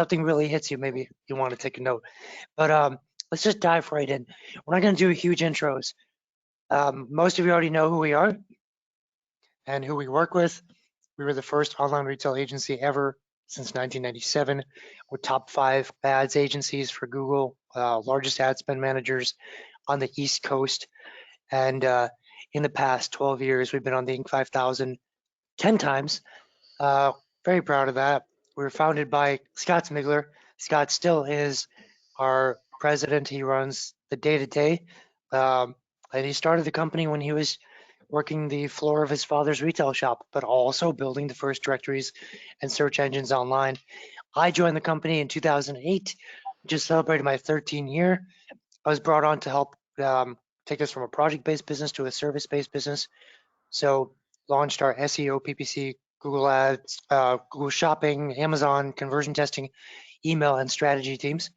something really hits you, maybe you want to take a note. But let's just dive right in. We're not going to do huge intros. Most of you already know who we are and who we work with. We were the first online retail agency ever since 1997. We're top 5 ads agencies for Google, largest ad spend managers on the East Coast. And in the past 12 years, we've been on the Inc. 5000 10 times. Very proud of that. We were founded by Scott Smigler. Scott still is our president. He runs the day-to-day. And he started the company when he was working the floor of his father's retail shop, but also building the first directories and search engines online. I joined the company in 2008, just celebrated my 13th year. I was brought on to help take us from a project-based business to a service-based business. So launched our SEO, PPC, Google Ads, Google Shopping, Amazon, conversion testing, email, and strategy teams.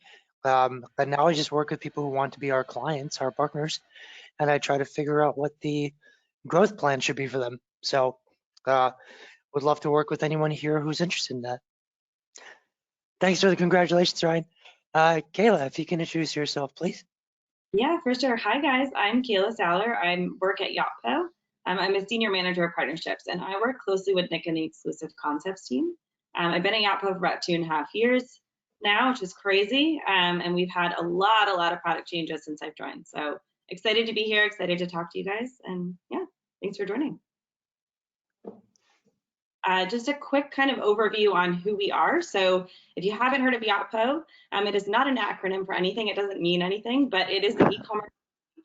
And now I just work with people who want to be our clients, our partners, and I try to figure out what the growth plan should be for them. So would love to work with anyone here who's interested in that. Thanks for the congratulations, Ryan. Kayla, if you can introduce yourself, please. Yeah, for sure. Hi, guys. I'm Kayla Saller. I work at Yotpo. I'm a senior manager of partnerships, and I work closely with Nick and the exclusive concepts team. I've been at Yotpo for about 2.5 years now, which is crazy. And we've had a lot of product changes since I've joined. So excited to be here, excited to talk to you guys. And yeah, thanks for joining. Just a quick kind of overview on who we are. So if you haven't heard of Yotpo, it is not an acronym for anything. It doesn't mean anything, but it is the e-commerce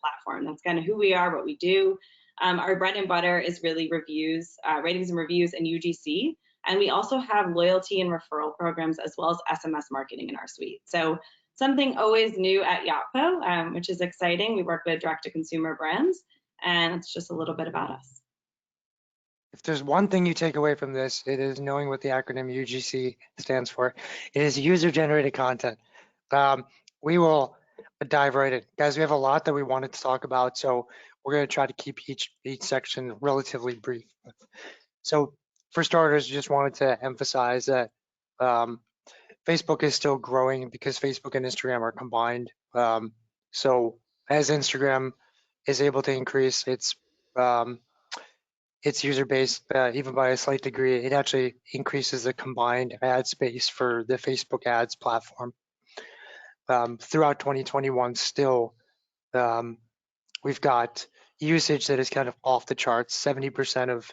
platform. That's kind of who we are, what we do. Our bread and butter is really reviews, ratings and reviews, and UGC. And we also have loyalty and referral programs as well as SMS marketing in our suite. So something always new at Yotpo, which is exciting. We work with direct-to-consumer brands, and it's just a little bit about us. If there's one thing you take away from this, it is knowing what the acronym UGC stands for. It is user-generated content. We will dive right in. Guys, we have a lot that we wanted to talk about, so we're going to try to keep each section relatively brief. So for starters, just wanted to emphasize that Facebook is still growing because Facebook and Instagram are combined. So as Instagram is able to increase its user base, even by a slight degree, it actually increases the combined ad space for the Facebook ads platform. Throughout 2021, still, we've got usage that is kind of off the charts. 70% of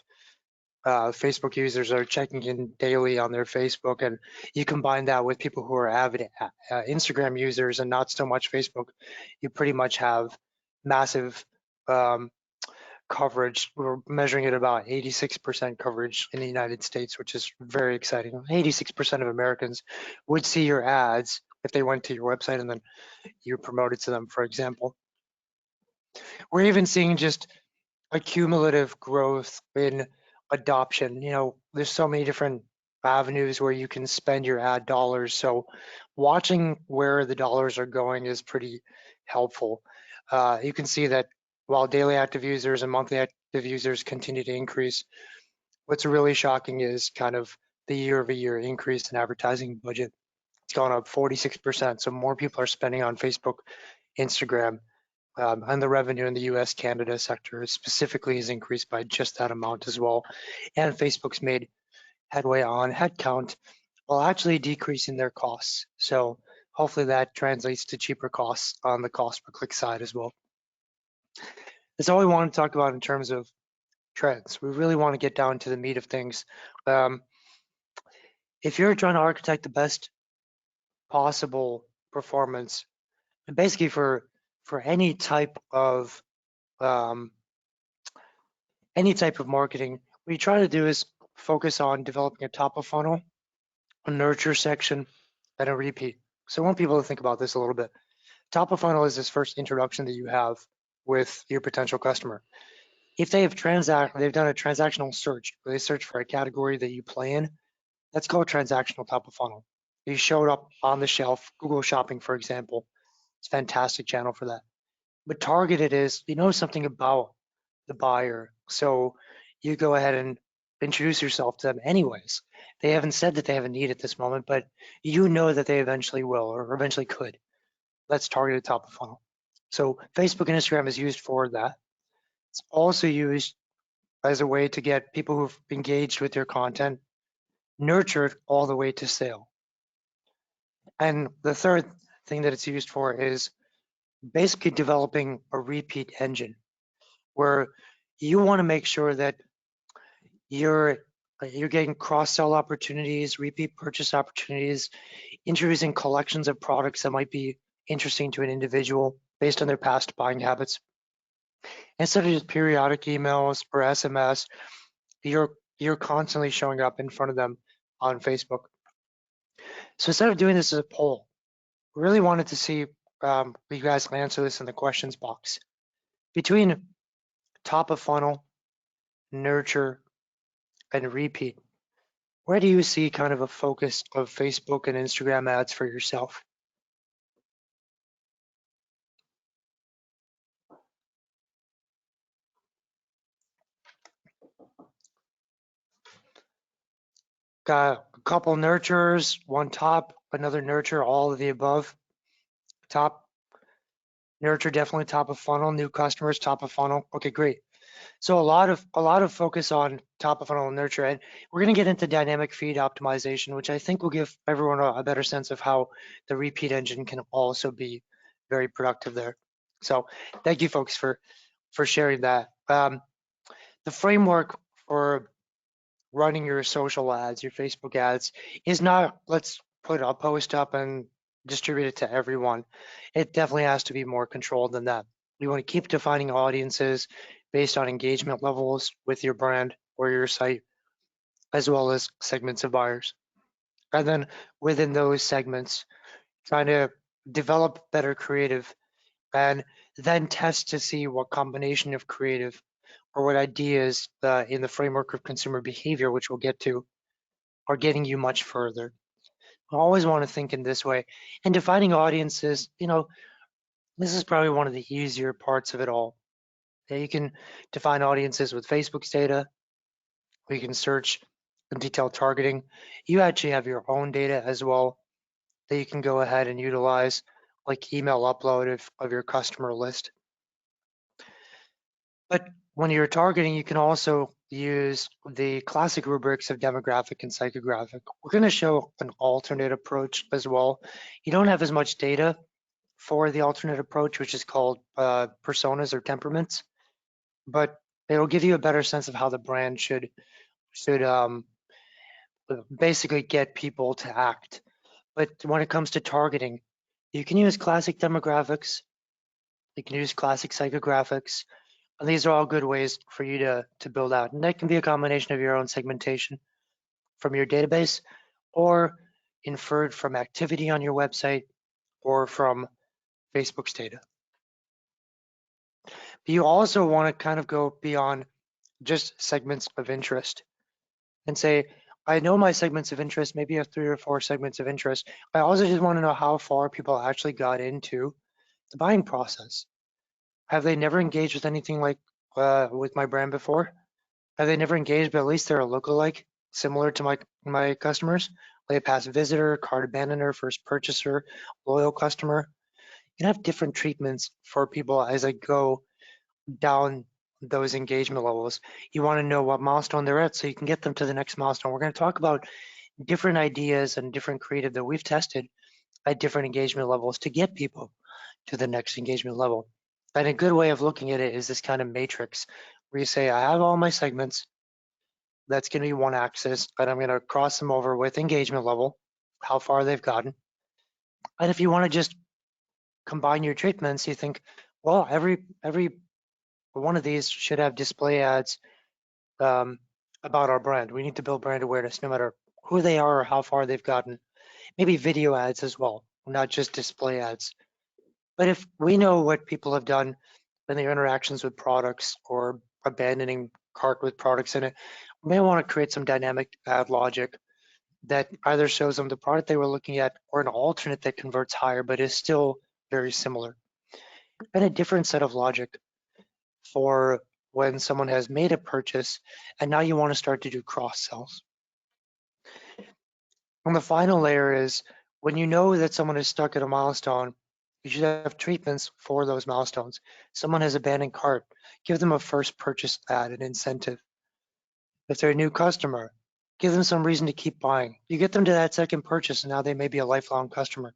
Facebook users are checking in daily on their Facebook, and you combine that with people who are avid Instagram users and not so much Facebook, you pretty much have massive coverage. We're measuring at about 86% coverage in the United States, which is very exciting. 86% of Americans would see your ads if they went to your website and then you promoted to them, for example. We're even seeing just a cumulative growth in adoption. You know, there's so many different avenues where you can spend your ad dollars. So watching where the dollars are going is pretty helpful. You can see that while daily active users and monthly active users continue to increase, what's really shocking is kind of the year-over-year increase in advertising budget. It's gone up 46%. So more people are spending on Facebook, Instagram, and the revenue in the US, Canada sector specifically has increased by just that amount as well. And Facebook's made headway on headcount while actually decreasing their costs. So hopefully that translates to cheaper costs on the cost per click side as well. That's all we want to talk about in terms of trends. We really want to get down to the meat of things. If you're trying to architect the best possible performance, and basically for any type of marketing, what you try to do is focus on developing a top of funnel, a nurture section, and a repeat. So I want people to think about this a little bit. Top of funnel is this first introduction that you have with your potential customer. If they've done a transactional search, where they search for a category that you play in, that's called transactional top of funnel. You showed up on the shelf, Google Shopping, for example. It's a fantastic channel for that. But targeted is, you know something about the buyer. So you go ahead and introduce yourself to them anyways. They haven't said that they have a need at this moment, but you know that they eventually will or eventually could. That's targeted top of funnel. So Facebook and Instagram is used for that. It's also used as a way to get people who've engaged with your content nurtured all the way to sale. And the third thing that it's used for is basically developing a repeat engine where you want to make sure that you're getting cross-sell opportunities, repeat purchase opportunities, introducing collections of products that might be interesting to an individual based on their past buying habits. Instead of just periodic emails or SMS, you're constantly showing up in front of them on Facebook. So instead of doing this as a poll, we really wanted to see you guys can answer this in the questions box. Between top of funnel, nurture, and repeat, where do you see kind of a focus of Facebook and Instagram ads for yourself? Got a couple nurturers, one top, another nurture, all of the above. Top nurture, definitely top of funnel, new customers, top of funnel. Okay, great. So a lot of focus on top of funnel and nurture, and we're going to get into dynamic feed optimization, which I think will give everyone a better sense of how the repeat engine can also be very productive there. So thank you folks for sharing that. The framework for running your social ads, your Facebook ads, is not let's put a post up and distribute it to everyone. It definitely has to be more controlled than that. You want to keep defining audiences based on engagement levels with your brand or your site, as well as segments of buyers. And then within those segments, trying to develop better creative and then test to see what combination of creative or what ideas in the framework of consumer behavior, which we'll get to, are getting you much further. I always want to think in this way. And defining audiences, this is probably one of the easier parts of it all. You can define audiences with Facebook's data. We can search and detailed targeting. You actually have your own data as well that you can go ahead and utilize, like email upload of your customer list. But when you're targeting, you can also use the classic rubrics of demographic and psychographic. We're going to show an alternate approach as well. You don't have as much data for the alternate approach, which is called personas or temperaments, but it'll give you a better sense of how the brand should basically get people to act. But when it comes to targeting, you can use classic demographics, you can use classic psychographics, and these are all good ways for you to build out. And that can be a combination of your own segmentation from your database or inferred from activity on your website or from Facebook's data. But you also want to kind of go beyond just segments of interest and say, I know my segments of interest, maybe you have 3 or 4 segments of interest. I also just want to know how far people actually got into the buying process. Have they never engaged with anything like with my brand before? Have they never engaged, but at least they're a lookalike similar to my customers? Like a past visitor, cart abandoner, first purchaser, loyal customer. You can have different treatments for people as I go down those engagement levels. You want to know what milestone they're at so you can get them to the next milestone. We're going to talk about different ideas and different creative that we've tested at different engagement levels to get people to the next engagement level. And a good way of looking at it is this kind of matrix where you say, I have all my segments. That's going to be one axis, and I'm going to cross them over with engagement level, how far they've gotten. And if you want to just combine your treatments, you think, well, every one of these should have display ads about our brand. We need to build brand awareness no matter who they are or how far they've gotten. Maybe video ads as well, not just display ads. But if we know what people have done in their interactions with products or abandoning cart with products in it, we may want to create some dynamic ad logic that either shows them the product they were looking at or an alternate that converts higher but is still very similar. And a different set of logic for when someone has made a purchase and now you want to start to do cross sells. And the final layer is when you know that someone is stuck at a milestone, you should have treatments for those milestones. Someone has abandoned cart, give them a first purchase ad, an incentive. If they're a new customer, give them some reason to keep buying. You get them to that second purchase and now they may be a lifelong customer.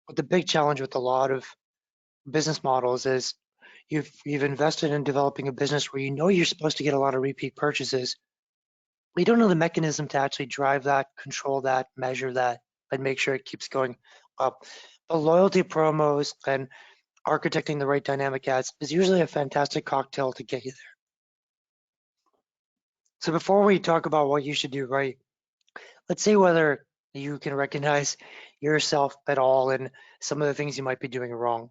But the big challenge with a lot of business models is you've invested in developing a business where you know you're supposed to get a lot of repeat purchases. We don't know the mechanism to actually drive that, control that, measure that, and make sure it keeps going up. But loyalty promos and architecting the right dynamic ads is usually a fantastic cocktail to get you there. So before we talk about what you should do right, let's see whether you can recognize yourself at all and some of the things you might be doing wrong.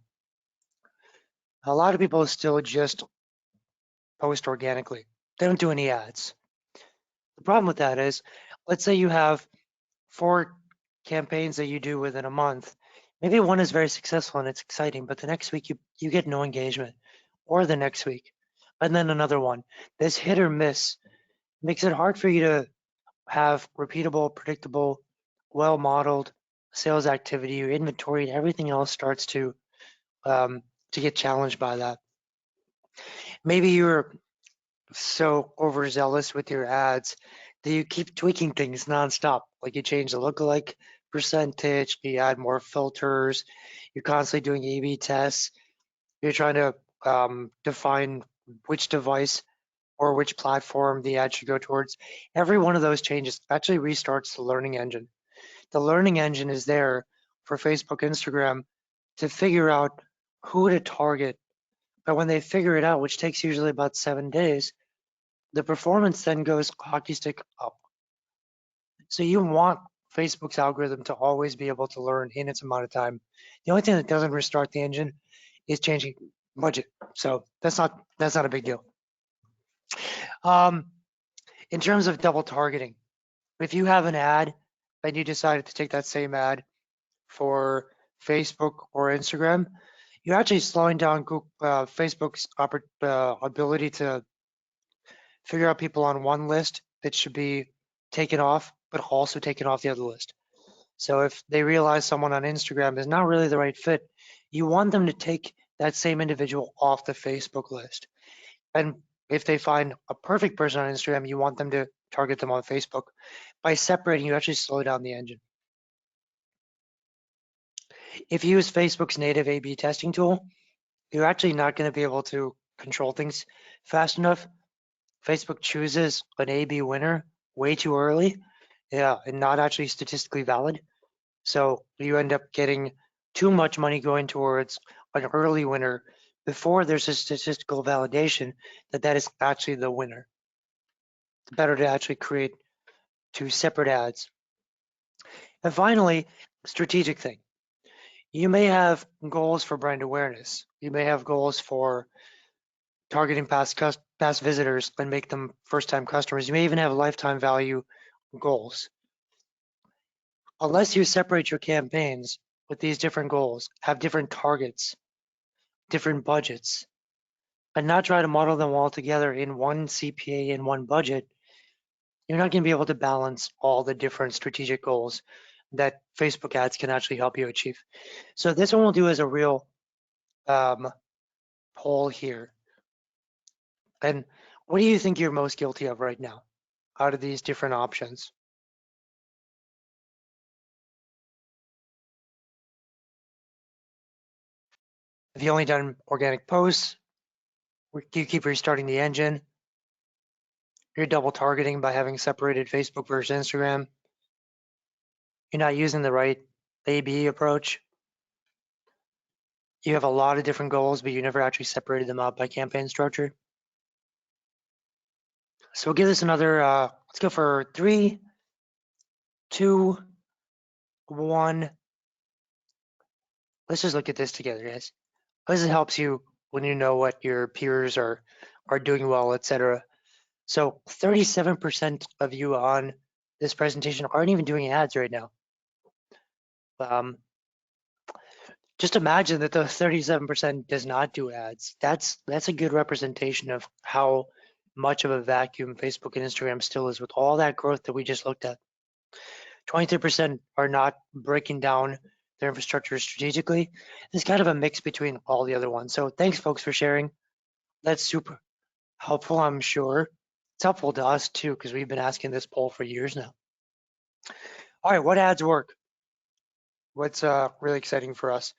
A lot of people still just post organically. They don't do any ads. The problem with that is, let's say you have 4 campaigns that you do within a month. Maybe one is very successful and it's exciting, but the next week you get no engagement, or the next week, and then another one. This hit or miss makes it hard for you to have repeatable, predictable, well-modeled sales activity. Your inventory and everything else starts to get challenged by that. Maybe you're so overzealous with your ads that you keep tweaking things nonstop. Like you change the lookalike percentage, you add more filters, you're constantly doing A/B tests, you're trying to define which device or which platform the ad should go towards. Every one of those changes actually restarts the learning engine. The learning engine is there for Facebook, Instagram to figure out who to target. But when they figure it out, which takes usually about 7 days, the performance then goes hockey stick up. So you want Facebook's algorithm to always be able to learn in its amount of time. The only thing that doesn't restart the engine is changing budget. So that's not a big deal. In terms of double targeting, if you have an ad and you decided to take that same ad for Facebook or Instagram, you're actually slowing down Facebook's ability to figure out people on one list that should be taken off, but also taken off the other list. So if they realize someone on Instagram is not really the right fit, you want them to take that same individual off the Facebook list. And if they find a perfect person on Instagram, you want them to target them on Facebook. By separating, you actually slow down the engine. If you use Facebook's native A/B testing tool, you're actually not going to be able to control things fast enough. Facebook chooses an A/B winner way too early, and not actually statistically valid. So you end up getting too much money going towards an early winner before there's a statistical validation that that is actually the winner. It's better to actually create 2 separate ads. And finally, strategic thing. You may have goals for brand awareness. You may have goals for targeting past visitors and make them first-time customers. You may even have lifetime value goals. Unless you separate your campaigns with these different goals, have different targets, different budgets, and not try to model them all together in one CPA and one budget, you're not going to be able to balance all the different strategic goals that Facebook ads can actually help you achieve. So this one we'll do as a real poll here. And what do you think you're most guilty of right now out of these different options? Have you only done organic posts? Do you keep restarting the engine? You're double targeting by having separated Facebook versus Instagram. You're not using the right A/B approach. You have a lot of different goals, but you never actually separated them out by campaign structure. So we'll give this another, let's go for 3, 2, 1. Let's just look at this together, guys. This helps you when you know what your peers are doing well, etc. So 37% of you on this presentation aren't even doing ads right now. just imagine that the 37% does not do ads. That's a good representation of how much of a vacuum Facebook and Instagram still is with all that growth that we just looked at. 23% are not breaking down their infrastructure strategically. It's kind of a mix between all the other ones. So thanks folks for sharing. That's super helpful, I'm sure. It's helpful to us too, because we've been asking this poll for years now. All right, what ads work? What's really exciting for us?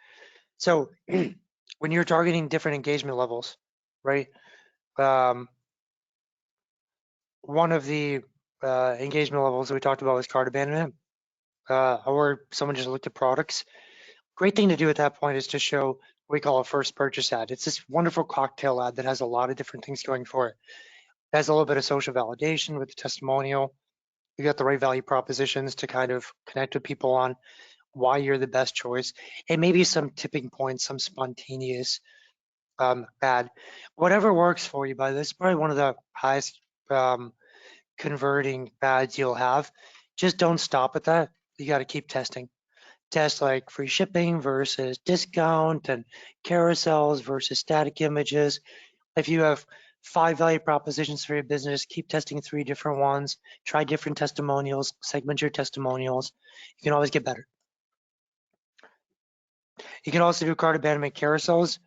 So when you're targeting different engagement levels, right? One of the engagement levels that we talked about was cart abandonment, or someone just looked at products. Great thing to do at that point is to show what we call a first purchase ad. It's this wonderful cocktail ad that has a lot of different things going for it. It has a little bit of social validation with the testimonial. You got the right value propositions to kind of connect with people on why you're the best choice, and maybe some tipping points, some spontaneous ad. Whatever works for you, but this is probably one of the highest converting ads you'll have. Just don't stop at that. You got to keep testing. Test like free shipping versus discount and carousels versus static images. If you have 5 value propositions for your business, keep testing 3 different ones. Try different testimonials, segment your testimonials. You can always get better. You can also do cart abandonment carousels,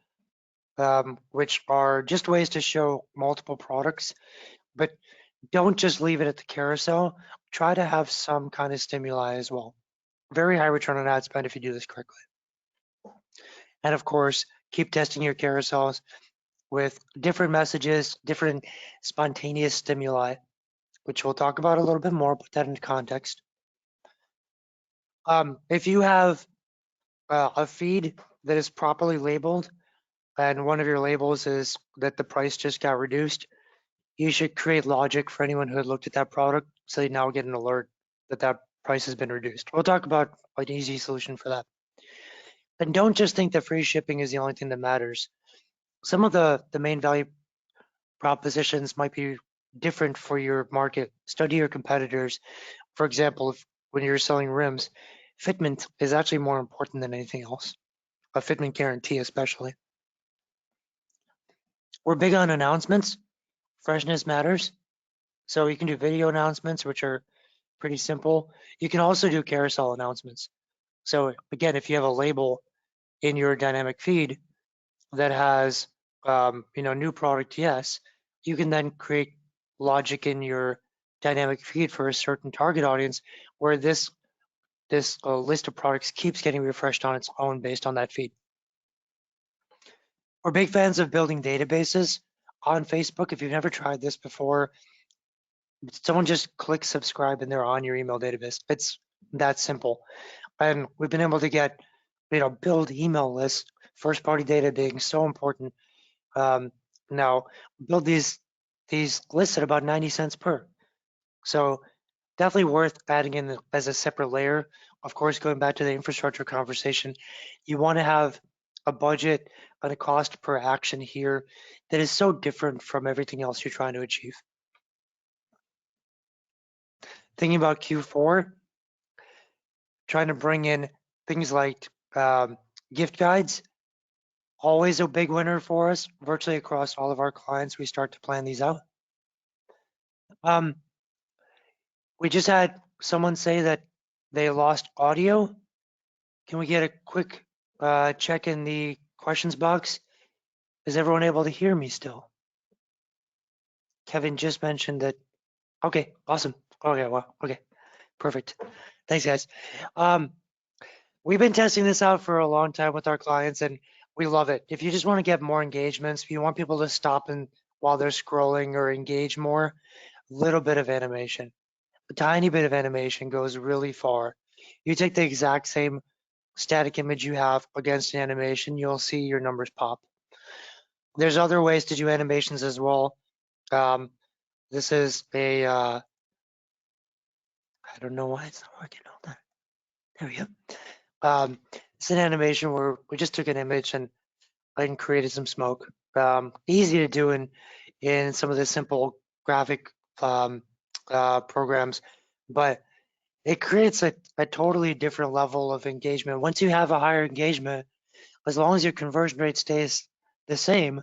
which are just ways to show multiple products, but don't just leave it at the carousel. Try to have some kind of stimuli as well. Very high return on ad spend if you do this correctly. And of course, keep testing your carousels with different messages, different spontaneous stimuli, which we'll talk about a little bit more, put that into context. If you have a feed that is properly labeled, and one of your labels is that the price just got reduced, you should create logic for anyone who had looked at that product so they now get an alert that that price has been reduced. We'll talk about an easy solution for that. And don't just think that free shipping is the only thing that matters. Some of the main value propositions might be different for your market. Study your competitors. For example, when you're selling rims, fitment is actually more important than anything else. A fitment guarantee especially. We're big on announcements. Freshness matters. So you can do video announcements, which are pretty simple. You can also do carousel announcements. So again, if you have a label in your dynamic feed that has, new product, yes, you can then create logic in your dynamic feed for a certain target audience where this list of products keeps getting refreshed on its own based on that feed. We're big fans of building databases on Facebook. If you've never tried this before, someone just click subscribe and they're on your email database. It's that simple. And we've been able to get, build email lists, first party data being so important. Now build these lists at about 90 cents per. So definitely worth adding in as a separate layer. Of course, going back to the infrastructure conversation, you want to have a budget and a cost per action here that is so different from everything else you're trying to achieve. Thinking about Q4, trying to bring in things like gift guides, always a big winner for us. Virtually across all of our clients, we start to plan these out. We just had someone say that they lost audio. Can we get a quick check in the questions box? Is everyone able to hear me still? Kevin just mentioned that. Okay, awesome. Okay, well, okay, perfect. Thanks, guys. We've been testing this out for a long time with our clients, and we love it. If you just want to get more engagements, if you want people to stop and while they're scrolling or engage more, a little bit of animation. A tiny bit of animation goes really far. You take the exact same static image you have against an animation, you'll see your numbers pop. There's other ways to do animations as well. This is a, I don't know why it's not working. Hold on. There we go. It's an animation where we just took an image and created some smoke. Easy to do in some of the simple graphic programs, but it creates a totally different level of engagement. Once you have a higher engagement, as long as your conversion rate stays the same,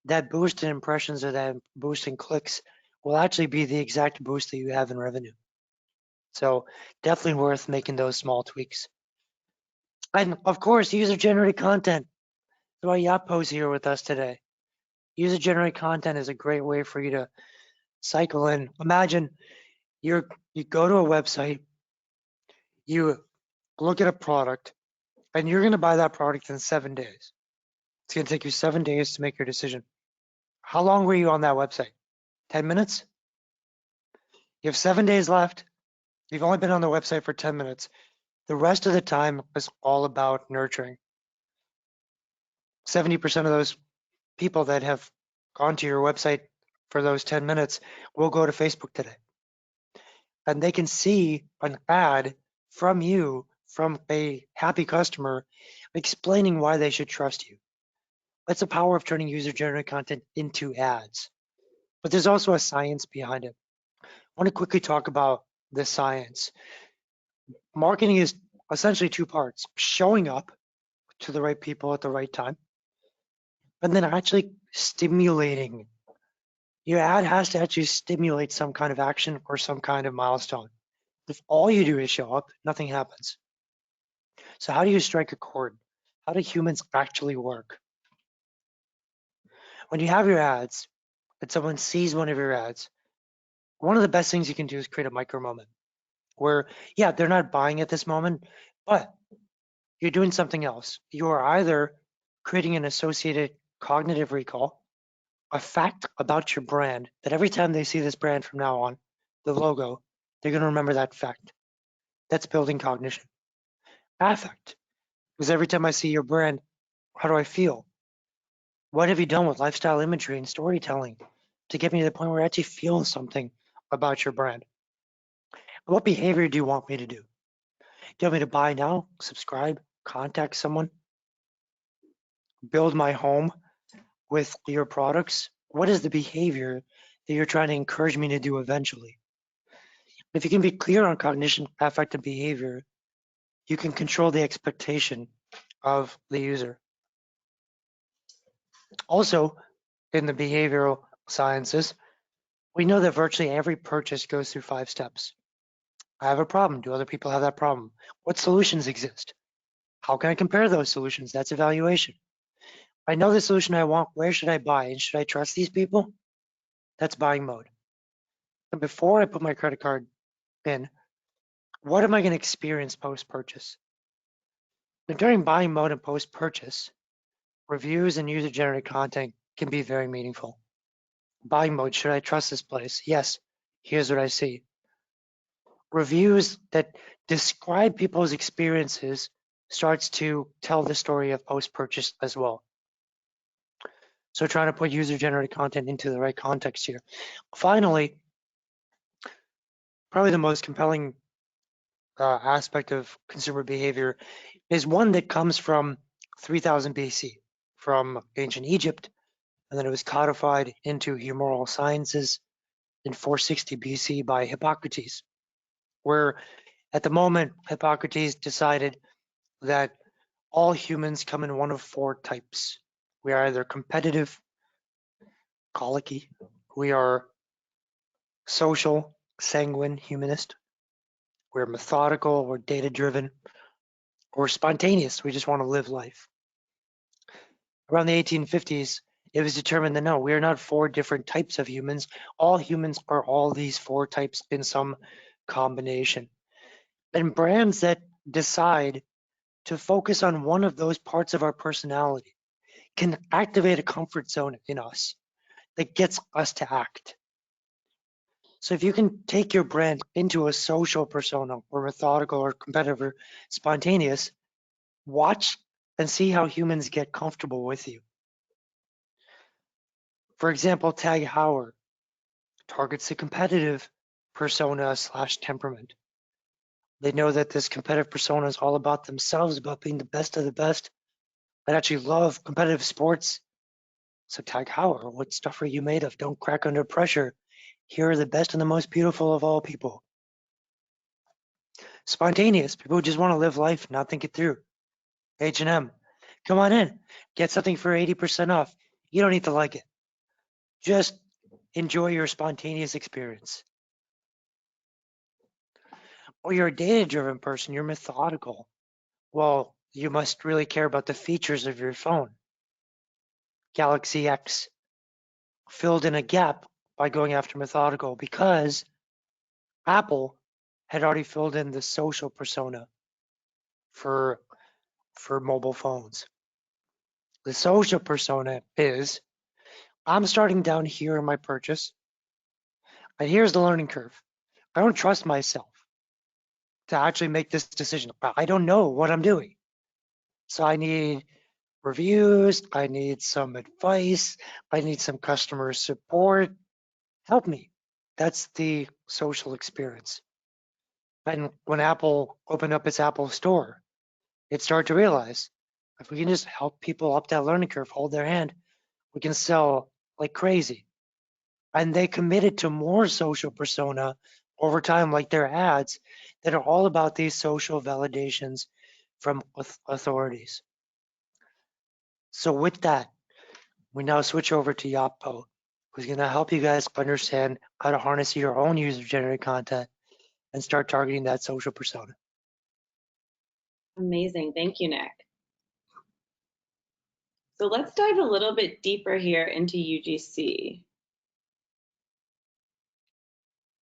that boost in impressions or that boost in clicks will actually be the exact boost that you have in revenue. So definitely worth making those small tweaks. And of course, user-generated content. That's why Yapo's here with us today. User-generated content is a great way for you to cycle in. Imagine you go to a website, you look at a product, and you're going to buy that product in 7 days. It's going to take you 7 days to make your decision. How long were you on that website? 10 minutes? You have 7 days left. You've only been on the website for 10 minutes. The rest of the time is all about nurturing. 70% of those people that have gone to your website for those 10 minutes will go to Facebook today. And they can see an ad from you, from a happy customer, explaining why they should trust you. That's the power of turning user-generated content into ads. But there's also a science behind it. I want to quickly talk about the science. Marketing is essentially two parts: showing up to the right people at the right time, and then actually stimulating. Your ad has to actually stimulate some kind of action or some kind of milestone. If all you do is show up, nothing happens. So how do you strike a chord? How do humans actually work? When you have your ads and someone sees one of your ads, one of the best things you can do is create a micro moment where, yeah, they're not buying at this moment, but you're doing something else. You are either creating an associated cognitive recall, a fact about your brand that every time they see this brand from now on, the logo, they're going to remember that fact. That's building cognition. Affect, because every time I see your brand, how do I feel? What have you done with lifestyle imagery and storytelling to get me to the point where I actually feel something about your brand? What behavior do you want me to do? Do you want me to buy now, subscribe, contact someone, build my home with your products? What is the behavior that you're trying to encourage me to do eventually? If you can be clear on cognition, affect, and behavior, you can control the expectation of the user. Also, in the behavioral sciences, we know that virtually every purchase goes through 5 steps. I have a problem. Do other people have that problem? What solutions exist? How can I compare those solutions? That's evaluation. I know the solution I want. Where should I buy? And should I trust these people? That's buying mode. And before I put my credit card in, what am I going to experience post-purchase? During buying mode and post-purchase, reviews and user-generated content can be very meaningful. Buying mode, should I trust this place? Yes, here's what I see. Reviews that describe people's experiences starts to tell the story of post-purchase as well. So trying to put user-generated content into the right context here. Finally, probably the most compelling aspect of consumer behavior is one that comes from 3000 BC, from ancient Egypt, and then it was codified into humoral sciences in 460 BC by Hippocrates, where at the moment Hippocrates decided that all humans come in one of 4 types. We are either competitive, colicky, we are social, sanguine, humanist, we're methodical, we're data-driven, or spontaneous, we just want to live life. Around the 1850s, it was determined that no, we are not 4 different types of humans. All humans are all these 4 types in some combination. And brands that decide to focus on one of those parts of our personality can activate a comfort zone in us that gets us to act. So if you can take your brand into a social persona or methodical or competitive or spontaneous, watch and see how humans get comfortable with you. For example, Tag Heuer targets the competitive persona / temperament. They know that this competitive persona is all about themselves, about being the best of the best, that actually love competitive sports. So Tag Heuer, what stuff are you made of? Don't crack under pressure. Here are the best and the most beautiful of all people. Spontaneous, people who just want to live life, not think it through. H&M, Come on in, get something for 80% off. You don't need to like it. Just enjoy your spontaneous experience. Or you're a data-driven person, you're methodical. Well, you must really care about the features of your phone. Galaxy X filled in a gap by going after methodical because Apple had already filled in the social persona for mobile phones. The social persona is I'm starting down here in my purchase, and here's the learning curve. I don't trust myself to actually make this decision. I don't know what I'm doing. So I need reviews, I need some advice, I need some customer support. Help me. That's the social experience. And when Apple opened up its Apple Store, it started to realize if we can just help people up that learning curve, hold their hand, we can sell like crazy. And they committed to more social persona over time, like their ads that are all about these social validations from authorities. So with that, we now switch over to Yappo, who's going to help you guys understand how to harness your own user-generated content and start targeting that social persona. Amazing. Thank you, Nick. So let's dive a little bit deeper here into UGC.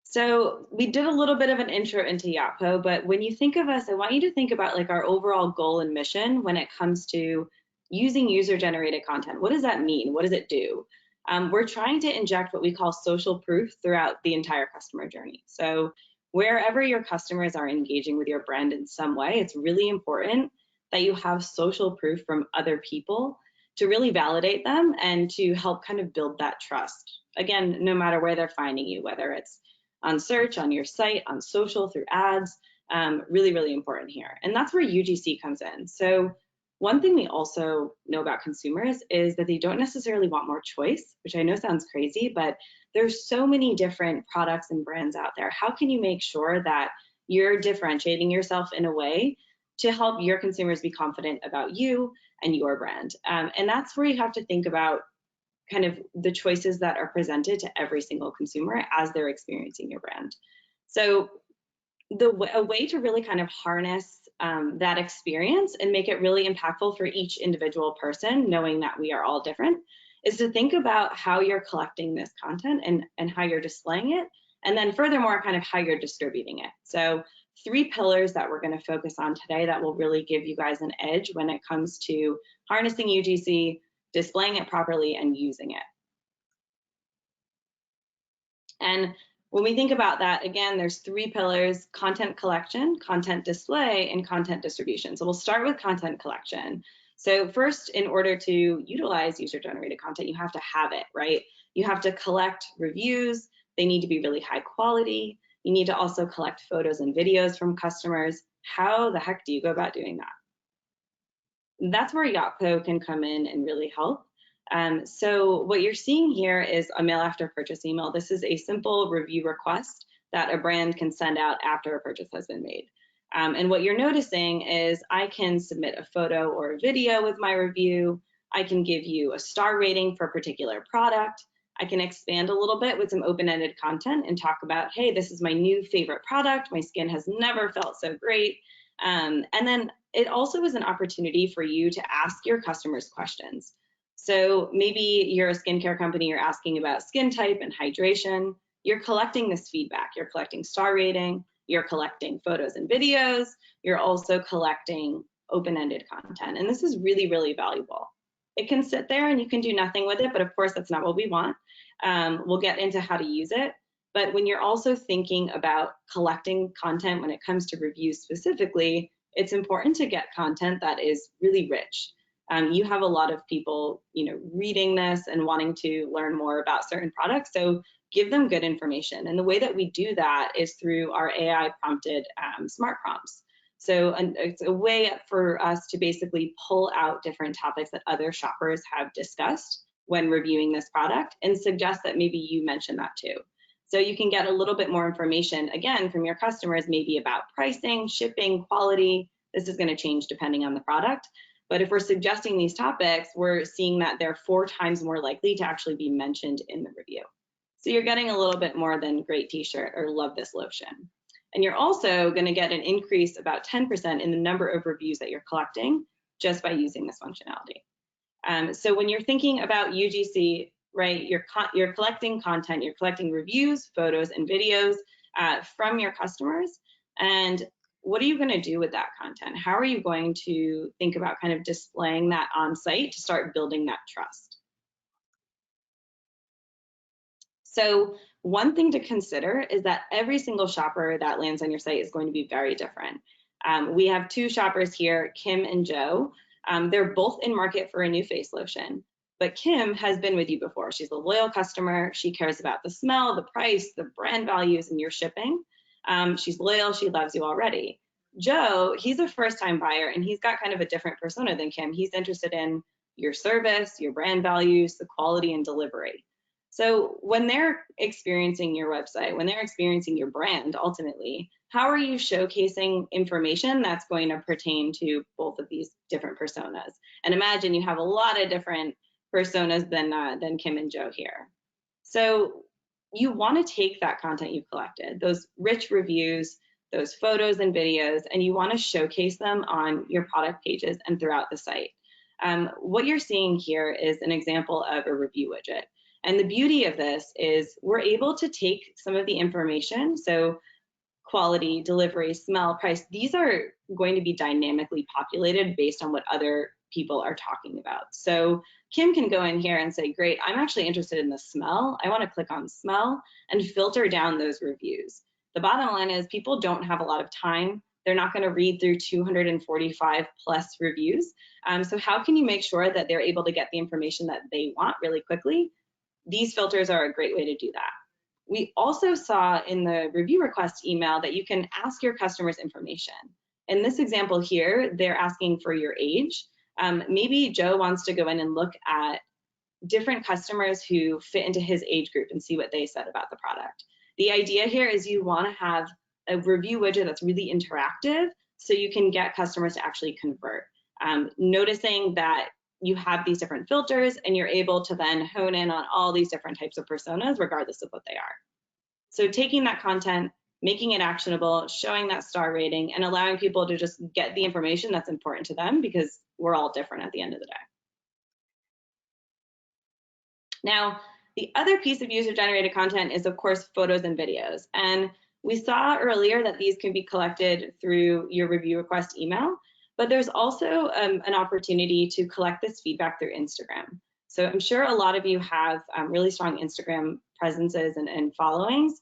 So we did a little bit of an intro into Yappo, but when you think of us, I want you to think about like our overall goal and mission when it comes to using user-generated content. What does that mean? What does it do? We're trying to inject what we call social proof throughout the entire customer journey. So wherever your customers are engaging with your brand in some way, it's really important that you have social proof from other people to really validate them and to help kind of build that trust. Again, no matter where they're finding you, whether it's on search, on your site, on social, through ads, really, really important here. And that's where UGC comes in. So one thing we also know about consumers is that they don't necessarily want more choice, which I know sounds crazy, but there's so many different products and brands out there. How can you make sure that you're differentiating yourself in a way to help your consumers be confident about you and your brand? And that's where you have to think about kind of the choices that are presented to every single consumer as they're experiencing your brand. So a way to really kind of harness that experience and make it really impactful for each individual person, knowing that we are all different, is to think about how you're collecting this content and how you're displaying it, and then furthermore, kind of how you're distributing it. So 3 pillars that we're going to focus on today that will really give you guys an edge when it comes to harnessing UGC, displaying it properly, and using it. And when we think about that, again, there's 3 pillars: content collection, content display, and content distribution. So we'll start with content collection. So first, in order to utilize user-generated content, you have to have it, right? You have to collect reviews. They need to be really high quality. You need to also collect photos and videos from customers. How the heck do you go about doing that? That's where Yappo can come in and really help. So what you're seeing here is a mail after purchase email. This is a simple review request that a brand can send out after a purchase has been made. And what you're noticing is I can submit a photo or a video with my review. I can give you a star rating for a particular product. I can expand a little bit with some open-ended content and talk about, hey, this is my new favorite product. My skin has never felt so great. And then it also is an opportunity for you to ask your customers questions. So maybe you're a skincare company, you're asking about skin type and hydration. You're collecting this feedback. You're collecting star rating, you're collecting photos and videos, you're also collecting open-ended content. And this is really, really valuable. It can sit there and you can do nothing with it, but of course that's not what we want. We'll get into how to use it. But when you're also thinking about collecting content when it comes to reviews specifically, it's important to get content that is really rich. You have a lot of people, reading this and wanting to learn more about certain products. So give them good information. And the way that we do that is through our AI prompted smart prompts. So it's a way for us to basically pull out different topics that other shoppers have discussed when reviewing this product and suggest that maybe you mention that too. So you can get a little bit more information, again, from your customers, maybe about pricing, shipping, quality. This is going to change depending on the product. But if we're suggesting these topics, we're seeing that they're 4 times more likely to actually be mentioned in the review. So you're getting a little bit more than great t-shirt or love this lotion. And you're also going to get an increase about 10% in the number of reviews that you're collecting just by using this functionality. So when you're thinking about UGC, right, you're collecting content, you're collecting reviews, photos, and videos from your customers. And what are you going to do with that content? How are you going to think about kind of displaying that on site to start building that trust? So one thing to consider is that every single shopper that lands on your site is going to be very different. We have 2 shoppers here, Kim and Joe. They're both in market for a new face lotion, but Kim has been with you before. She's a loyal customer. She cares about the smell, the price, the brand values, and your shipping. She's loyal. She loves you already. Joe, he's a first-time buyer, and he's got kind of a different persona than Kim. He's interested in your service, your brand values, the quality, and delivery. So when they're experiencing your website, when they're experiencing your brand, ultimately, how are you showcasing information that's going to pertain to both of these different personas? And imagine you have a lot of different personas than Kim and Joe here. So you want to take that content you've collected, those rich reviews, those photos and videos, and you want to showcase them on your product pages and throughout the site. What you're seeing here is an example of a review widget. And the beauty of this is we're able to take some of the information, so quality, delivery, smell, price, these are going to be dynamically populated based on what other people are talking about. So Kim can go in here and say, great, I'm actually interested in the smell. I want to click on smell and filter down those reviews. The bottom line is people don't have a lot of time. They're not going to read through 245 plus reviews. So how can you make sure that they're able to get the information that they want really quickly? These filters are a great way to do that. We also saw in the review request email that you can ask your customers information. In this example here, they're asking for your age. Maybe Joe wants to go in and look at different customers who fit into his age group and see what they said about the product. The idea here is you want to have a review widget that's really interactive so you can get customers to actually convert. Noticing that you have these different filters and you're able to then hone in on all these different types of personas regardless of what they are. So taking that content, making it actionable, showing that star rating, and allowing people to just get the information that's important to them because we're all different at the end of the day. Now, the other piece of user-generated content is, of course, photos and videos. And we saw earlier that these can be collected through your review request email. But there's also an opportunity to collect this feedback through Instagram. So I'm sure a lot of you have really strong Instagram presences and followings.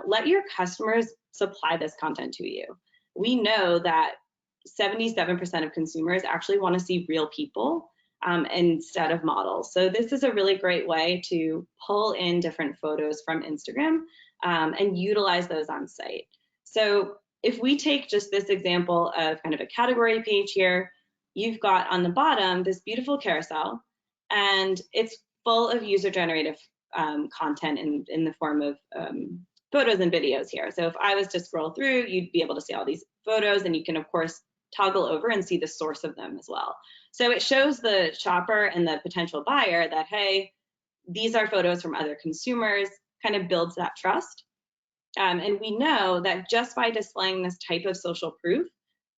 Let your customers supply this content to you. We know that 77% of consumers actually want to see real people instead of models. So this is a really great way to pull in different photos from Instagram and utilize those on site. So if we take just this example of kind of a category page here, you've got on the bottom this beautiful carousel, and it's full of user-generated content in the form of photos and videos here. So if I was to scroll through, you'd be able to see all these photos, and you can, of course, toggle over and see the source of them as well. So it shows the shopper and the potential buyer that, hey, these are photos from other consumers, kind of builds that trust. And we know that just by displaying this type of social proof,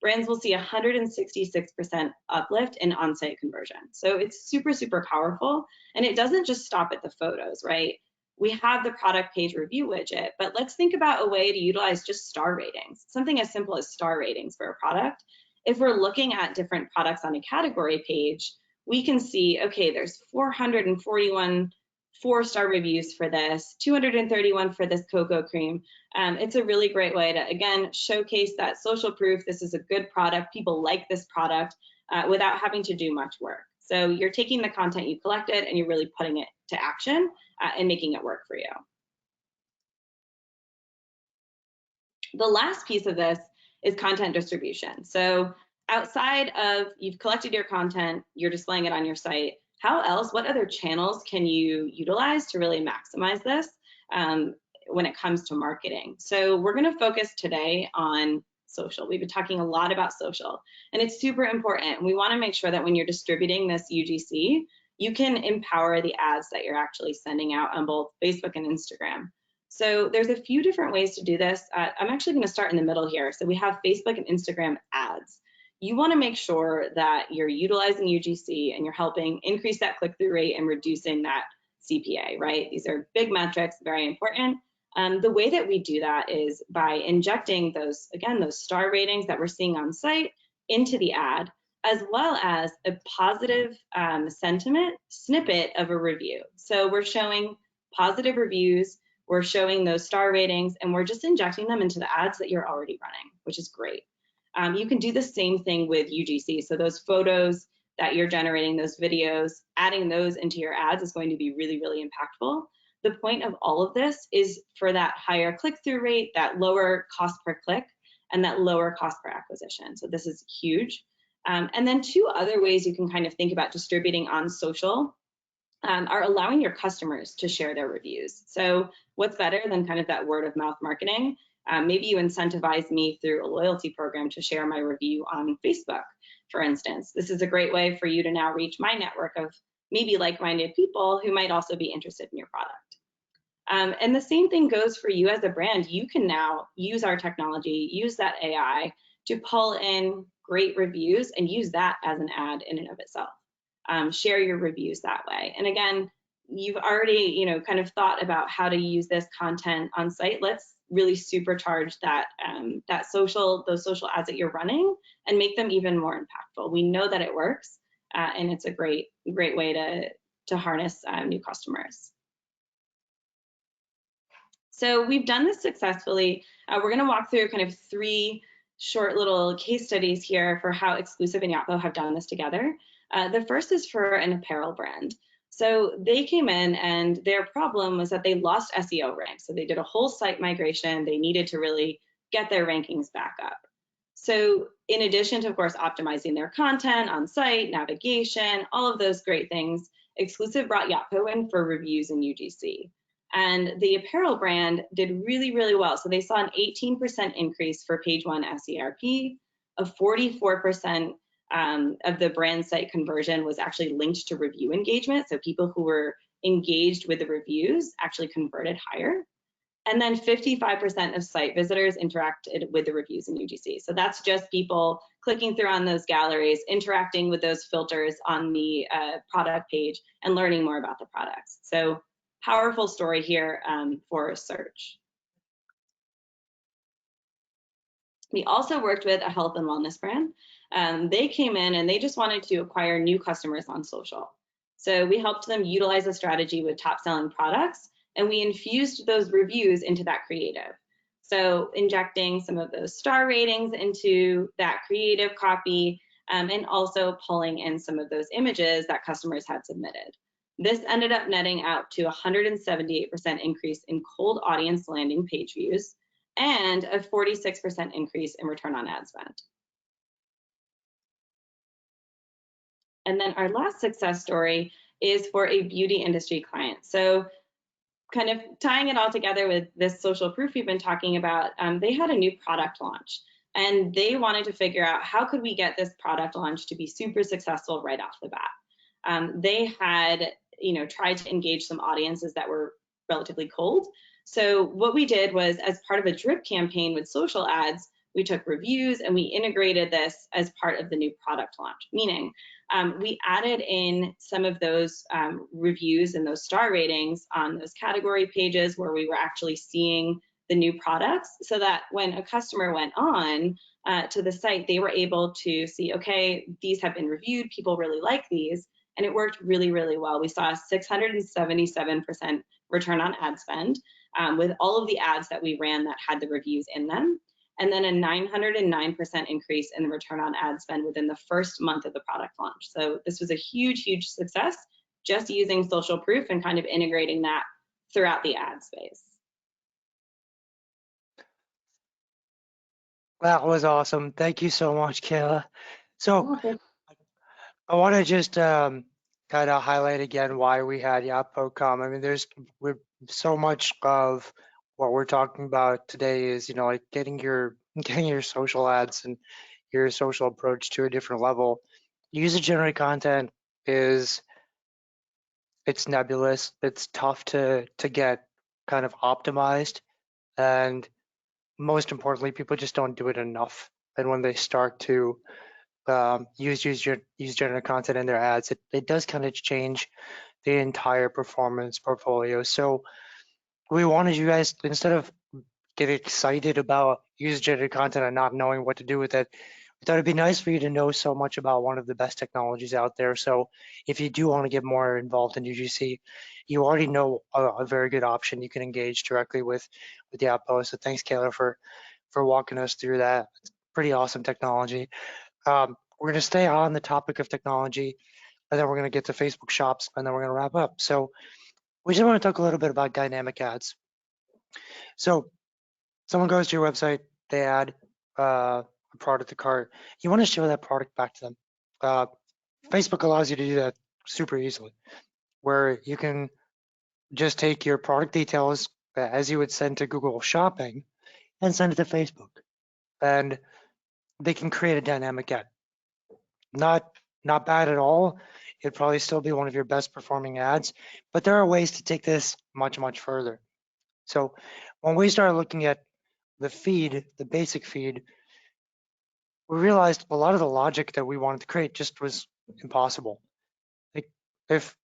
brands will see 166% uplift in on-site conversion. So it's super, super powerful. And it doesn't just stop at the photos, right? We have the product page review widget, but let's think about a way to utilize just star ratings, something as simple as star ratings for a product. If we're looking at different products on a category page, we can see, okay, there's 441 4-star reviews for this, 231 for this cocoa cream. It's a really great way to, again, showcase that social proof. This is a good product. People like this product without having to do much work. So you're taking the content you collected and you're really putting it to action and making it work for you. The last piece of this is content distribution. So outside of you've collected your content, you're displaying it on your site, how else, what other channels can you utilize to really maximize this when it comes to marketing? So we're going to focus today on social. We've been talking a lot about social, and it's super important. We want to make sure that when you're distributing this UGC, you can empower the ads that you're actually sending out on both Facebook and Instagram. So there's a few different ways to do this. I'm actually going to start in the middle here. So we have Facebook and Instagram ads. You want to make sure that you're utilizing UGC and you're helping increase that click-through rate and reducing that CPA, right? These are big metrics, very important. The way that we do that is by injecting those, again, those star ratings that we're seeing on site into the ad, as well as a positive sentiment snippet of a review. So we're showing positive reviews, we're showing those star ratings, and we're just injecting them into the ads that you're already running, which is great. You can do the same thing with UGC. So those photos that you're generating, those videos, adding those into your ads is going to be really, really impactful. The point of all of this is for that higher click-through rate, that lower cost per click, and that lower cost per acquisition. So this is huge. And then two other ways you can kind of think about distributing on social are allowing your customers to share their reviews. So what's better than kind of that word of mouth marketing? Maybe you incentivize me through a loyalty program to share my review on Facebook, for instance. This is a great way for you to now reach my network of maybe like-minded people who might also be interested in your product. And the same thing goes for you as a brand. You can now use our technology, use that AI to pull in great reviews and use that as an ad in and of itself. Share your reviews that way. And again, you've already, kind of thought about how to use this content on site. Let's really supercharge that those social ads that you're running and make them even more impactful. We know that it works, and it's a great way to harness new customers. So we've done this successfully. We're going to walk through kind of 3 short little case studies here for how Exclusive and Yotpo have done this together. The first is for an apparel brand. So they came in and their problem was that they lost SEO ranks. So they did a whole site migration. They needed to really get their rankings back up. So in addition to, of course, optimizing their content on site, navigation, all of those great things, Exclusive brought Yotpo in for reviews in UGC. And the apparel brand did really, really well. So they saw an 18% increase for page 1 SERP, a 44% of the brand site conversion was actually linked to review engagement. So people who were engaged with the reviews actually converted higher. And then 55% of site visitors interacted with the reviews in UGC. So that's just people clicking through on those galleries, interacting with those filters on the product page and learning more about the products. So powerful story here for search. We also worked with a health and wellness brand. They came in and they just wanted to acquire new customers on social. So we helped them utilize a strategy with top selling products, and we infused those reviews into that creative. So injecting some of those star ratings into that creative copy, and also pulling in some of those images that customers had submitted. This ended up netting out to 178% increase in cold audience landing page views and a 46% increase in return on ad spend. And then our last success story is for a beauty industry client. So kind of tying it all together with this social proof we've been talking about, they had a new product launch and they wanted to figure out how could we get this product launch to be super successful right off the bat. They had tried to engage some audiences that were relatively cold. So what we did was, as part of a drip campaign with social ads, we took reviews and we integrated this as part of the new product launch, meaning we added in some of those reviews and those star ratings on those category pages where we were actually seeing the new products, so that when a customer went on to the site, they were able to see, okay, these have been reviewed, people really like these, and it worked really, really well. We saw a 677% return on ad spend with all of the ads that we ran that had the reviews in them, and then a 909% increase in the return on ad spend within the first month of the product launch. So this was a huge, huge success, just using social proof and kind of integrating that throughout the ad space. That was awesome. Thank you so much, Kayla. So I want to just kind of highlight again why we had Yotpo come. I mean, there's so much of what we're talking about today is, like getting your getting your social ads and your social approach to a different level. User-generated content is, it's nebulous. It's tough to get kind of optimized, and most importantly, people just don't do it enough. And when they start to use user-generated content in their ads, it does kind of change the entire performance portfolio. So we wanted you guys, instead of getting excited about user-generated content and not knowing what to do with it, we thought it'd be nice for you to know so much about one of the best technologies out there. So if you do want to get more involved in UGC, you already know a very good option. You can engage directly with the Outpost. So thanks, Kayla, for walking us through that. It's pretty awesome technology. We're going to stay on the topic of technology, and then we're going to get to Facebook Shops, and then we're going to wrap up. So we just want to talk a little bit about dynamic ads. So someone goes to your website, they add a product to cart. You want to show that product back to them. Facebook allows you to do that super easily, where you can just take your product details as you would send to Google Shopping and send it to Facebook. And they can create a dynamic ad. Not bad at all. It'd probably still be one of your best performing ads, but there are ways to take this much, much further. So when we started looking at the feed, the basic feed, we realized a lot of the logic that we wanted to create just was impossible. Like, if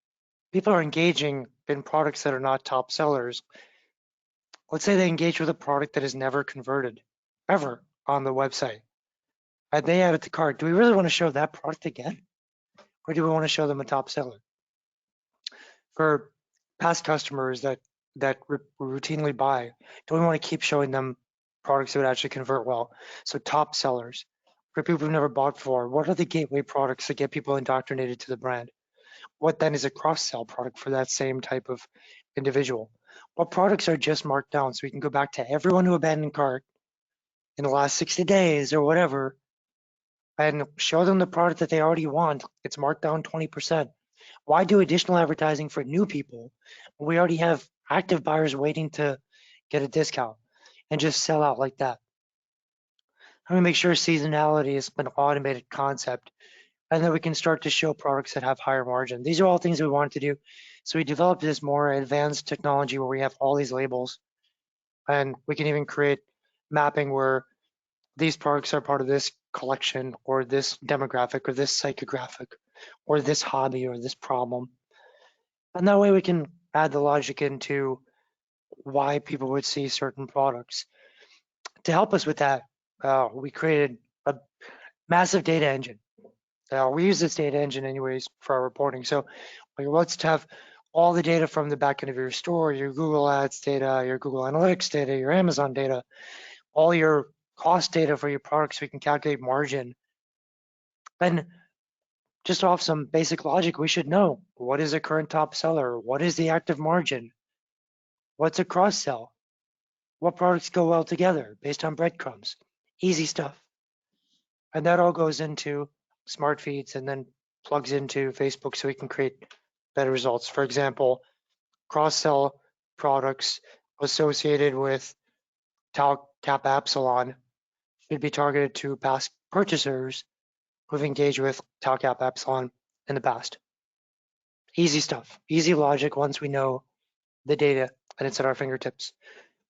people are engaging in products that are not top sellers, let's say they engage with a product that is never converted, ever, on the website, and they add it to cart, do we really want to show that product again? Or do we want to show them a top seller? For past customers that routinely buy, do we want to keep showing them products that would actually convert well? So top sellers, for people who've never bought before, what are the gateway products that get people indoctrinated to the brand? What then is a cross-sell product for that same type of individual? What products are just marked down so we can go back to everyone who abandoned cart in the last 60 days or whatever and show them the product that they already want. It's marked down 20%. Why do additional advertising for new people when we already have active buyers waiting to get a discount and just sell out like that? How do we make sure seasonality is an automated concept and that we can start to show products that have higher margin? These are all things we wanted to do. So we developed this more advanced technology where we have all these labels, and we can even create mapping where these products are part of this collection or this demographic or this psychographic or this hobby or this problem. And that way we can add the logic into why people would see certain products. To help us with that, we created a massive data engine. We use this data engine anyways for our reporting. So let's have all the data from the back end of your store, your Google Ads data, your Google Analytics data, your Amazon data, all your cost data for your products, so we can calculate margin. And just off some basic logic, we should know what is a current top seller, what is the active margin, what's a cross sell, what products go well together based on breadcrumbs, easy stuff. And that all goes into smart feeds and then plugs into Facebook so we can create better results. For example, cross sell products associated with Talc Cap Epsilon should be targeted to past purchasers who've engaged with Talc Cap Epsilon in the past. Easy stuff, easy logic once we know the data and it's at our fingertips.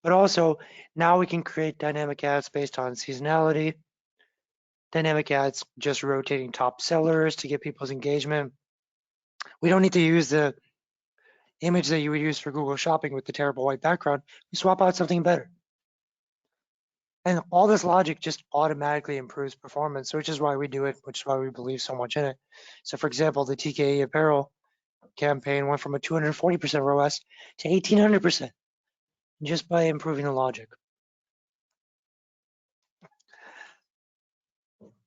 But also now we can create dynamic ads based on seasonality, dynamic ads just rotating top sellers to get people's engagement. We don't need to use the image that you would use for Google Shopping with the terrible white background. We swap out something better. And all this logic just automatically improves performance, which is why we do it, which is why we believe so much in it. So for example, the TKE apparel campaign went from a 240% ROAS to 1800% just by improving the logic.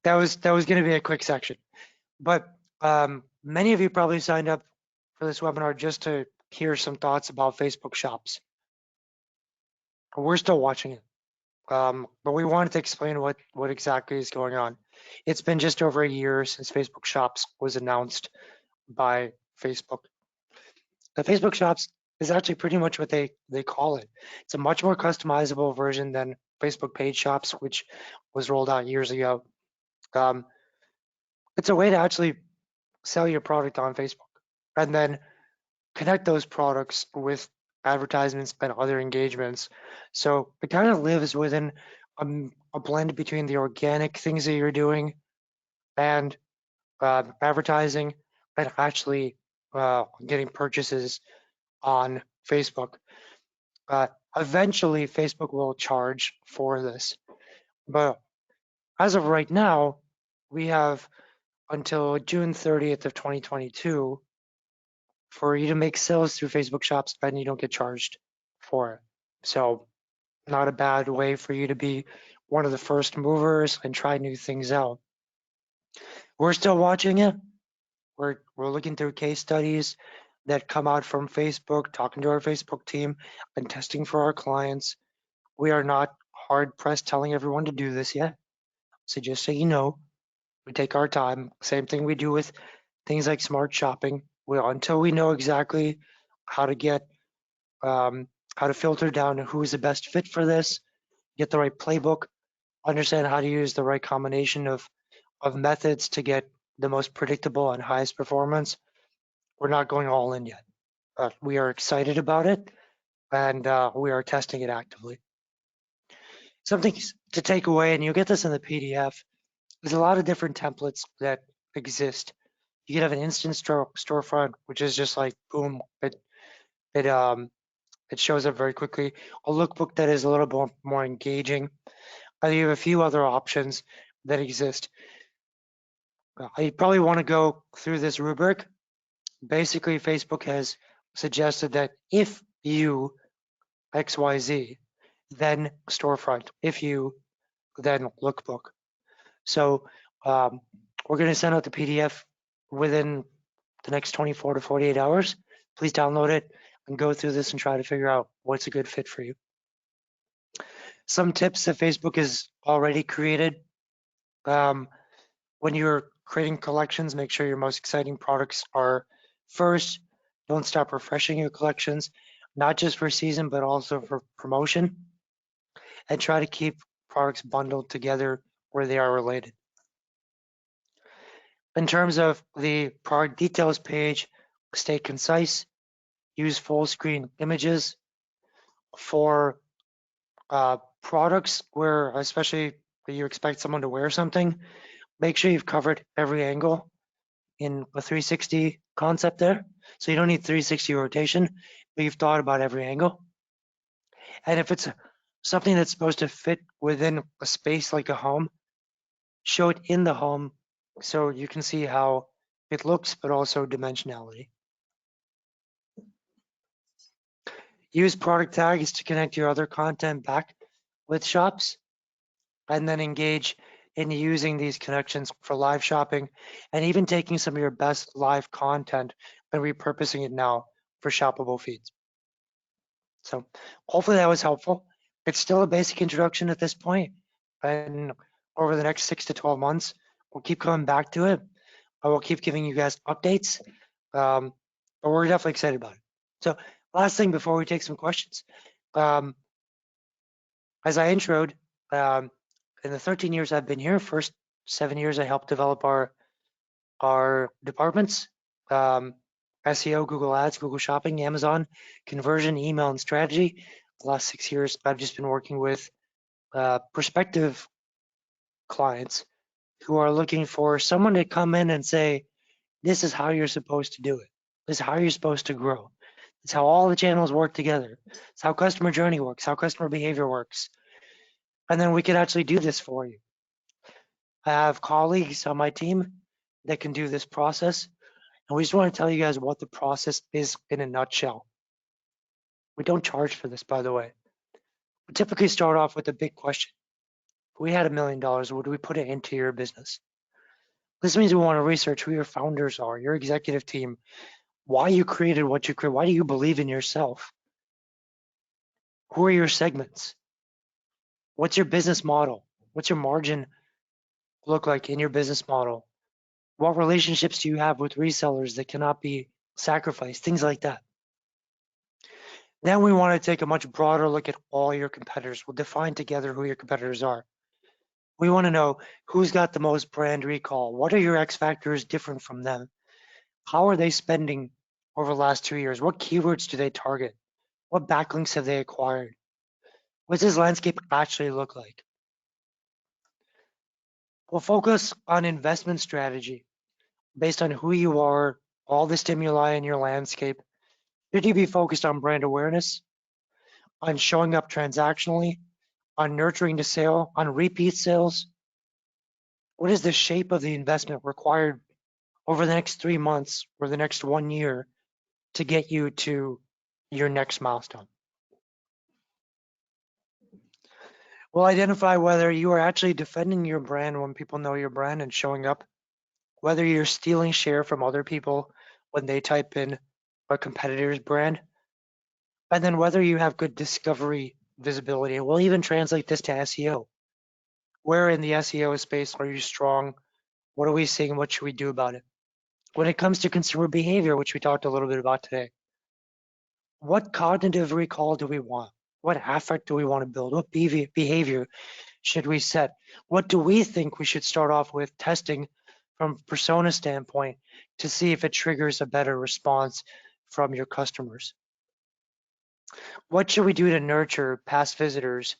That was going to be a quick section, but many of you probably signed up for this webinar just to hear some thoughts about Facebook Shops. We're still watching it. But we wanted to explain what exactly is going on. It's been just over a year since Facebook Shops was announced by Facebook. The Facebook Shops is actually pretty much what they call it. It's a much more customizable version than Facebook paid shops, which was rolled out years ago. It's a way to actually sell your product on Facebook and then connect those products with advertisements and other engagements. So it kind of lives within a blend between the organic things that you're doing and advertising and actually getting purchases on Facebook. Eventually, Facebook will charge for this. But as of right now, we have until June 30th of 2022 for you to make sales through Facebook shops and you don't get charged for it. So not a bad way for you to be one of the first movers and try new things out. We're still watching it. We're looking through case studies that come out from Facebook, talking to our Facebook team and testing for our clients. We are not hard pressed telling everyone to do this yet. So just so you know, we take our time. Same thing we do with things like smart shopping. Until we know exactly how to get, how to filter down who's the best fit for this, get the right playbook, understand how to use the right combination of methods to get the most predictable and highest performance. We're not going all in yet. We are excited about it and we are testing it actively. Something to take away, and you'll get this in the PDF, there's a lot of different templates that exist. You can have an instant storefront, which is just like boom, it shows up very quickly. A lookbook that is a little bit more engaging. You have a few other options that exist. I probably want to go through this rubric. Basically, Facebook has suggested that if you XYZ, then storefront. If you, then lookbook. So we're going to send out the PDF within the next 24 to 48 hours. Please download it and go through this and try to figure out what's a good fit for you. Some tips that Facebook has already created. When you're creating collections, make sure your most exciting products are first. Don't stop refreshing your collections, not just for season, but also for promotion. And try to keep products bundled together where they are related. In terms of the product details page, stay concise, use full screen images. For products where especially you expect someone to wear something, make sure you've covered every angle in a 360 concept there. So you don't need 360 rotation, but you've thought about every angle. And if it's something that's supposed to fit within a space like a home, show it in the home so you can see how it looks, but also dimensionality. Use product tags to connect your other content back with shops, and then engage in using these connections for live shopping and even taking some of your best live content and repurposing it now for shoppable feeds. So hopefully that was helpful. It's still a basic introduction at this point, and over the next 6 to 12 months, we'll keep coming back to it. I will keep giving you guys updates, but we're definitely excited about it. So last thing before we take some questions, as I introed, in the 13 years I've been here, first 7 years I helped develop our departments, SEO, Google Ads, Google Shopping, Amazon, conversion, email, and strategy. The last 6 years I've just been working with prospective clients who are looking for someone to come in and say, this is how you're supposed to do it. This is how you're supposed to grow. It's how all the channels work together. It's how customer journey works, how customer behavior works. And then we can actually do this for you. I have colleagues on my team that can do this process. And we just want to tell you guys what the process is in a nutshell. We don't charge for this, by the way. We typically start off with a big question. If we had $1 million, would we put it into your business? This means we want to research who your founders are, your executive team, why you created what you created, why do you believe in yourself? Who are your segments? What's your business model? What's your margin look like in your business model? What relationships do you have with resellers that cannot be sacrificed? Things like that. Then we want to take a much broader look at all your competitors. We'll define together who your competitors are. We want to know who's got the most brand recall. What are your X factors different from them? How are they spending over the last 2 years? What keywords do they target? What backlinks have they acquired? What does this landscape actually look like? We'll focus on investment strategy based on who you are, all the stimuli in your landscape. Should you be focused on brand awareness, on showing up transactionally, on nurturing the sale, on repeat sales? What is the shape of the investment required over the next 3 months or the next 1 year to get you to your next milestone? We'll identify whether you are actually defending your brand when people know your brand and showing up, whether you're stealing share from other people when they type in a competitor's brand, and then whether you have good discovery visibility. We'll even translate this to SEO. Where in the SEO space are you strong? What are we seeing? What should we do about it? When it comes to consumer behavior, which we talked a little bit about today, what cognitive recall do we want? What affect do we want to build? What behavior should we set? What do we think we should start off with testing from persona standpoint to see if it triggers a better response from your customers? What should we do to nurture past visitors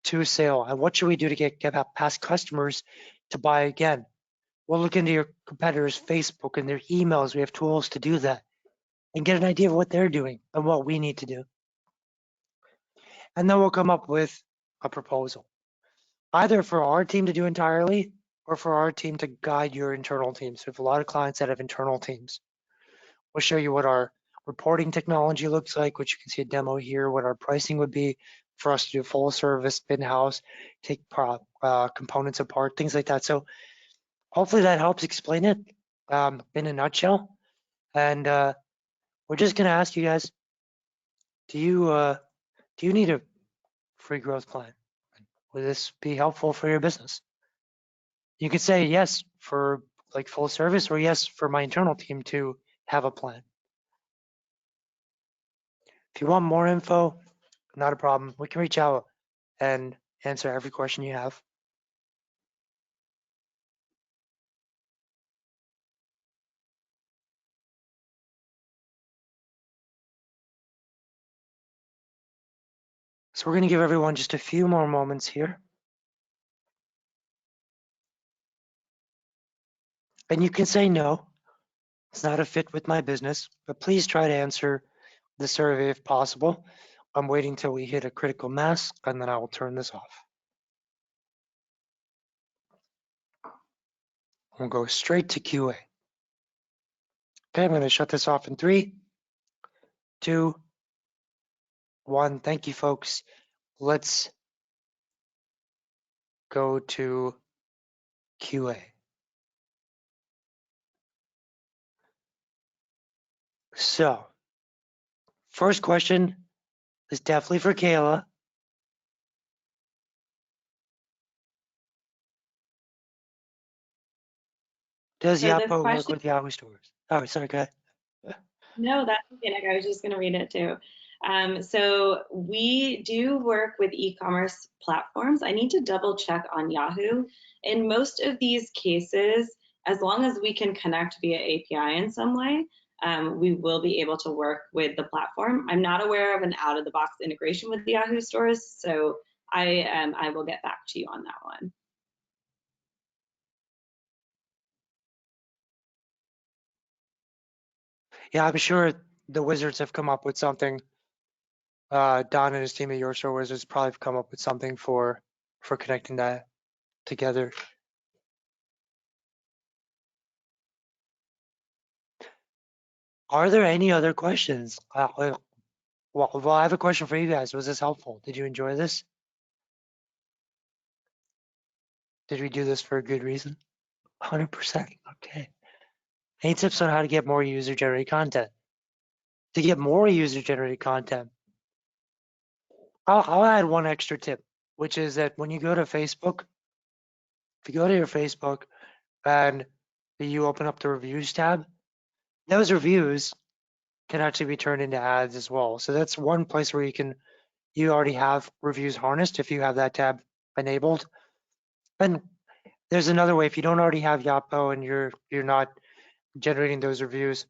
to sale? And what should we do to get past customers to buy again? We'll look into your competitors' Facebook and their emails. We have tools to do that and get an idea of what they're doing and what we need to do. And then we'll come up with a proposal, either for our team to do entirely or for our team to guide your internal teams. So we have a lot of clients that have internal teams. We'll show you what our reporting technology looks like, which you can see a demo here, what our pricing would be for us to do full service, in-house, take components apart, things like that. So hopefully that helps explain it in a nutshell. And we're just gonna ask you guys, do you need a free growth plan? Would this be helpful for your business? You could say yes for like full service or yes for my internal team to have a plan. If you want more info, not a problem. We can reach out and answer every question you have. So we're going to give everyone just a few more moments here. And you can say no, it's not a fit with my business, but please try to answer the survey if possible. I'm waiting till we hit a critical mass and then I will turn this off. We'll go straight to QA. Okay, I'm going to shut this off in 3, 2, 1. Thank you, folks. Let's go to QA. So, first question is definitely for Kayla. Does So this Yapo work question, with Yahoo stores? Oh, sorry, go ahead. no, that's okay, Nick. I was just going to read it too. So we do work with e-commerce platforms. I need to double check on Yahoo. In most of these cases, as long as we can connect via API in some way, we will be able to work with the platform. I'm not aware of an out-of-the-box integration with the Yahoo stores, so I will get back to you on that one. Yeah, I'm sure the Wizards have come up with something. Don and his team at Your Store Wizards probably have come up with something for connecting that together. Are there any other questions? Well, I have a question for you guys. Was this helpful? Did you enjoy this? Did we do this for a good reason? 100%. Okay. Any tips on how to get more user-generated content? To get more user-generated content, I'll add one extra tip, which is that when you go to Facebook, if you go to your Facebook and you open up the reviews tab, those reviews can actually be turned into ads as well. So that's one place where you already have reviews harnessed if you have that tab enabled. And there's another way, if you don't already have Yotpo and you're not generating those reviews,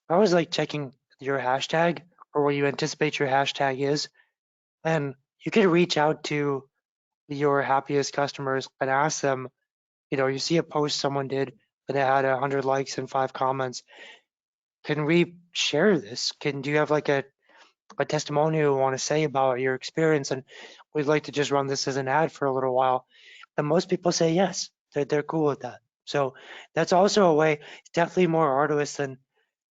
I always like checking your hashtag or what you anticipate your hashtag is. And you can reach out to your happiest customers and ask them, you see a post someone did that had 100 likes and 5 comments. Can we share this? Do you have like a testimonial you want to say about your experience? And we'd like to just run this as an ad for a little while. And most people say yes, they're cool with that. So that's also a way. It's definitely more arduous than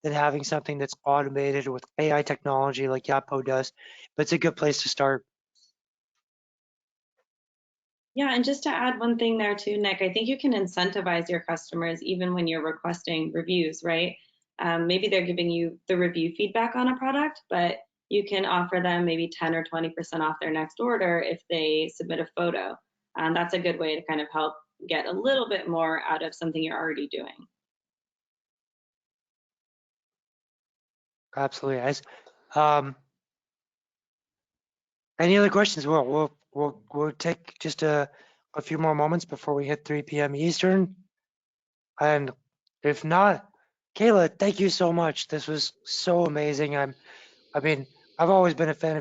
having something that's automated with AI technology like Yotpo does, but it's a good place to start. Yeah, and just to add one thing there too, Nick, I think you can incentivize your customers even when you're requesting reviews, right? Maybe they're giving you the review feedback on a product, but you can offer them maybe 10 or 20% off their next order if they submit a photo. That's a good way to kind of help get a little bit more out of something you're already doing. Absolutely, guys. Any other questions? We'll take just a few more moments before we hit 3 p.m. Eastern. And if not, Kayla, thank you so much. This was so amazing. I mean, I've always been a fan of